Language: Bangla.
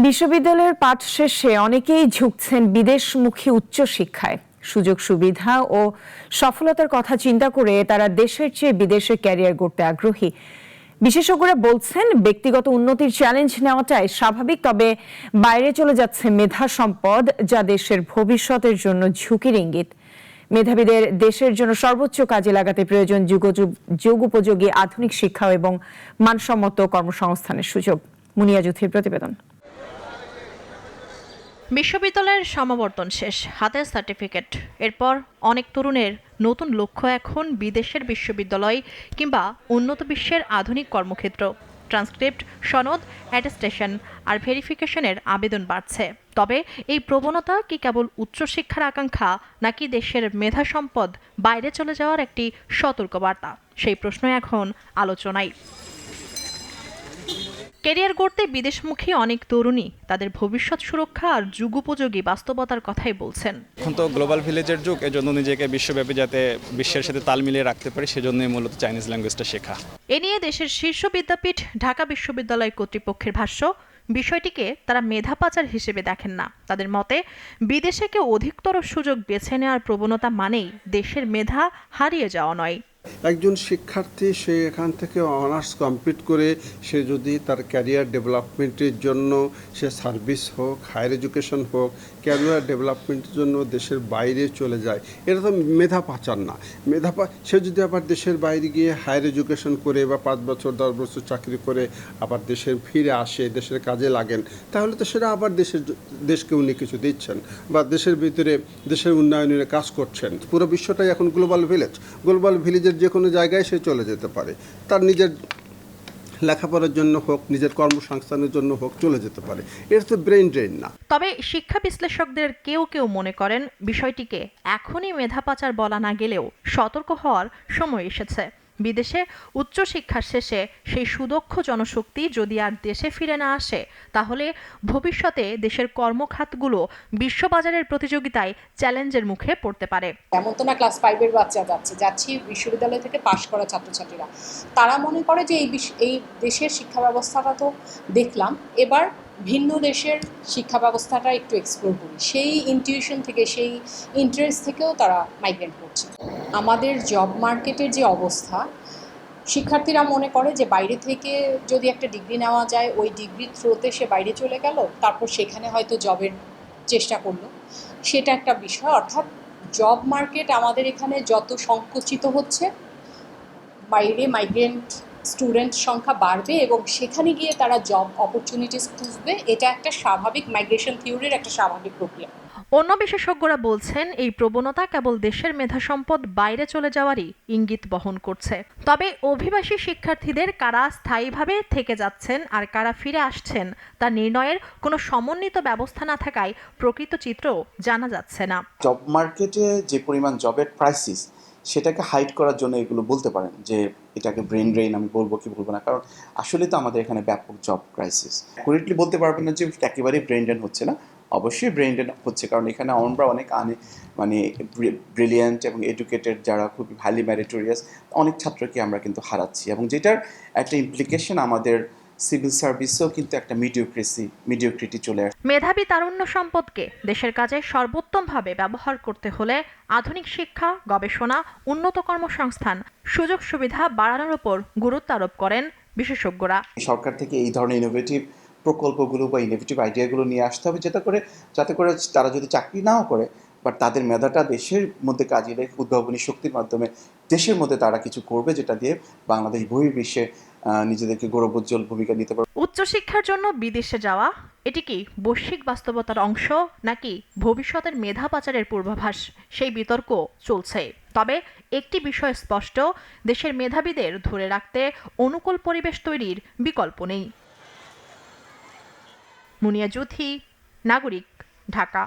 বিশ্ববিদ্যালয়ের পাঠ শেষে অনেকেই ঝুঁকছেন বিদেশমুখী উচ্চশিক্ষায়। সুযোগ সুবিধা ও সফলতার কথা চিন্তা করে তারা দেশের চেয়ে বিদেশে ক্যারিয়ার গড়তে আগ্রহী। বিশেষজ্ঞরা বলছেন ব্যক্তিগত উন্নতির চ্যালেঞ্জ নেওয়াটাই স্বাভাবিক, তবে বাইরে চলে যাচ্ছে মেধা সম্পদ, যা দেশের ভবিষ্যতের জন্য ঝুঁকির ইঙ্গিত। মেধাবীদের দেশের জন্য সর্বোচ্চ কাজে লাগাতে প্রয়োজন যুগোপযোগী আধুনিক শিক্ষা এবং মানসম্মত কর্মসংস্থানের সুযোগ। মুনিয়া জুথির প্রতিবেদন। বিশ্ববিদ্যালয়ের সমাবর্তন শেষ, হাতে সার্টিফিকেট। এরপর অনেক তরুণের নতুন লক্ষ্য এখন বিদেশের বিশ্ববিদ্যালয় কিংবা উন্নত বিশ্বের আধুনিক কর্মক্ষেত্র। ট্রান্সক্রিপ্ট, সনদ, অ্যাটেস্টেশন আর ভেরিফিকেশনের আবেদন বাড়ছে। তবে এই প্রবণতা কি কেবল উচ্চশিক্ষার আকাঙ্ক্ষা, নাকি দেশের মেধা সম্পদ বাইরে চলে যাওয়ার একটি সতর্কবার্তা? সেই প্রশ্ন এখন আলোচনায়। ক্যারিয়ার গড়তে বিদেশমুখী অনেক তরুণী তাদের ভবিষ্যৎ সুরক্ষা আর যুগোপযোগী বাস্তবতার কথাই বলছেন। এখন তো গ্লোবাল ভিলেজের যুগ, এজন্য নিজেকে বিশ্বব্যাপী যাতে বিশ্বের সাথে তাল মিলিয়ে রাখতে পারি, সেজন্যই মূলত চাইনিজ ল্যাঙ্গুয়েজটা শেখা। এ নিয়ে দেশের শীর্ষ বিদ্যাপীঠ ঢাকা বিশ্ববিদ্যালয় কর্তৃপক্ষের ভাষ্য, বিষয়টিকে তারা মেধা পাচার হিসেবে দেখেন না। তাদের মতে বিদেশে কেউ অধিকতর সুযোগ বেছে নেওয়ার প্রবণতা মানেই দেশের মেধা হারিয়ে যাওয়া নয়। একজন শিক্ষার্থী সে এখান থেকে অনার্স কমপ্লিট করে সে যদি তার ক্যারিয়ার ডেভেলপমেন্টের জন্য সে সার্ভিস হোক, হায়ার এডুকেশন হোক, ক্যারিয়ার ডেভেলপমেন্টের জন্য দেশের বাইরে চলে যায়, এটা তো মেধা পাচার না। সে যদি আবার দেশের বাইরে গিয়ে হায়ার এডুকেশন করে বা 5 বছর 10 বছর চাকরি করে আবার দেশে ফিরে আসে, দেশের কাজে লাগেন, তাহলে তো সেটা আবার দেশকে উনি কিছু দিচ্ছেন বা দেশের ভিতরে দেশের উন্নয়নের কাজ করছেন। পুরো বিশ্বটাই এখন গ্লোবাল ভিলেজের যে কোনো জায়গায় সে চলে যেতে পারে, তার নিজের লেখাপড়ার জন্য হোক, নিজের কর্মসংস্থানের জন্য হোক, চলে যেতে পারে। এটা তো ব্রেন ড্রেন না। তবে শিক্ষা বিশ্লেষকদের কেউ কেউ মনে করেন বিষয়টিকে এখনই মেধা পাচার বলা না গেলেও সতর্ক হওয়ার সময় এসেছে। বিদেশে উচ্চশিক্ষার শেষে সেই সুদক্ষ জনশক্তি যদি আর দেশে ফিরে না আসে, তাহলে ভবিষ্যতে দেশের কর্মখাতগুলো বিশ্ববাজারের প্রতিযোগিতায় চ্যালেঞ্জের মুখে পড়তে পারে। এমন তো না ক্লাস 5-এর বাচ্চা যাচ্ছি বিশ্ববিদ্যালয় থেকে পাশ করা ছাত্রছাত্রীরা, তারা মনে করে যে এই দেশের শিক্ষা ব্যবস্থাটা তো দেখলাম, এবার ভিন্ন দেশের শিক্ষা ব্যবস্থাটা একটু এক্সপ্লোর করি। সেই ইনটিউশন থেকে, সেই ইন্টারেস্ট থেকেও তারা মাইগ্রেন্ট করছে। আমাদের জব মার্কেটের যে অবস্থা, শিক্ষার্থীরা মনে করে যে বাইরে থেকে যদি একটা ডিগ্রি নেওয়া যায়, ওই ডিগ্রির থ্রুতে সে বাইরে চলে গেল, তারপর সেখানে হয়তো জবের চেষ্টা করলো, সেটা একটা বিষয়। অর্থাৎ জব মার্কেট আমাদের এখানে যত সংকুচিত হচ্ছে, বাইরে মাইগ্রেন্ট স্টুডেন্ট সংখ্যা বাড়বে এবং সেখানে গিয়ে তারা জব অপরচুনিটিস খুঁজবে। এটা একটা স্বাভাবিক মাইগ্রেশন থিওরির একটা স্বাভাবিক প্রক্রিয়া। অন্য বিশেষজ্ঞরা বলছেন এই প্রবণতা কেবল দেশের মেধা সম্পদ বাইরে চলে যাওয়ারই ইঙ্গিত বহন করছে। তবে অভিবাসী শিক্ষার্থীদের কারা স্থায়ীভাবে থেকে যাচ্ছেন আর কারা ফিরে আসছেন তা নির্ণয়ের কোনো সমন্বিত ব্যবস্থা না থাকায় প্রকৃত চিত্র জানা যাচ্ছে না। জব মার্কেটে যে পরিমাণ জবের ক্রাইসিস, সেটাকে হাইড করার জন্য এগুলো বলতে পারেন যে এটাকে ব্রেন ড্রেন আমি বলবো কি বলবো না, কারণ আসলে তো আমাদের এখানে ব্যাপক জব ক্রাইসিস। অ্যাকুরেটলি বলতে পারবেন না যে একেবারেই ব্রেন ড্রেন হচ্ছে না, অবশ্যই ব্রেন ড্রেন হচ্ছে, কারণ এখানে আমরা অনেক ব্রিলিয়েন্ট এবং এডুকেটেড যারা খুবই হাইলি ম্যারিটোরিয়াস অনেক ছাত্রকে আমরা কিন্তু হারাচ্ছি, এবং যেটার একটা ইমপ্লিকেশন আমাদের সিভিল সার্ভিসেও কিন্তু একটা মিডিওক্রিটি চলে আসে। মেধাবী তারুণ্য সম্পদকে দেশের কাজে সর্বোত্তমভাবে ব্যবহার করতে হলে আধুনিক শিক্ষা, গবেষণা, উন্নত কর্মসংস্থান, সুযোগ সুবিধা বাড়ানোর উপর গুরুত্ব আরোপ করেন বিশেষজ্ঞরা। সরকার থেকে এই ধরনের ইনোভেটিভ প্রকল্পগুলো বা ইনোভেটিভ আইডিয়াগুলো নিয়ে আসতে হবে, যাতে করে তারা যদি চাকরি নাও করে, বাট তাদের মেধাটা দেশের মধ্যে কাজে রেখে উদ্ভাবনী শক্তির মাধ্যমে দেশের মধ্যে তারা কিছু করবে, যেটা দিয়ে বাংলাদেশ বহির্বিশ্বে নিজেদেরকে গৌরবোজ্জ্বল ভূমিকা নিতে পারবে। উচ্চশিক্ষার জন্য বিদেশে যাওয়া এটি কি বৈশ্বিক বাস্তবতার অংশ, নাকি ভবিষ্যতের মেধা পাচারের পূর্বাভাস? সেই বিতর্ক চলছে। তবে একটি বিষয় স্পষ্ট, দেশের মেধাবীদের ধরে রাখতে অনুকূল পরিবেশ তৈরির বিকল্প নেই। মুনিয়া জুথি, নাগরিক, ঢাকা।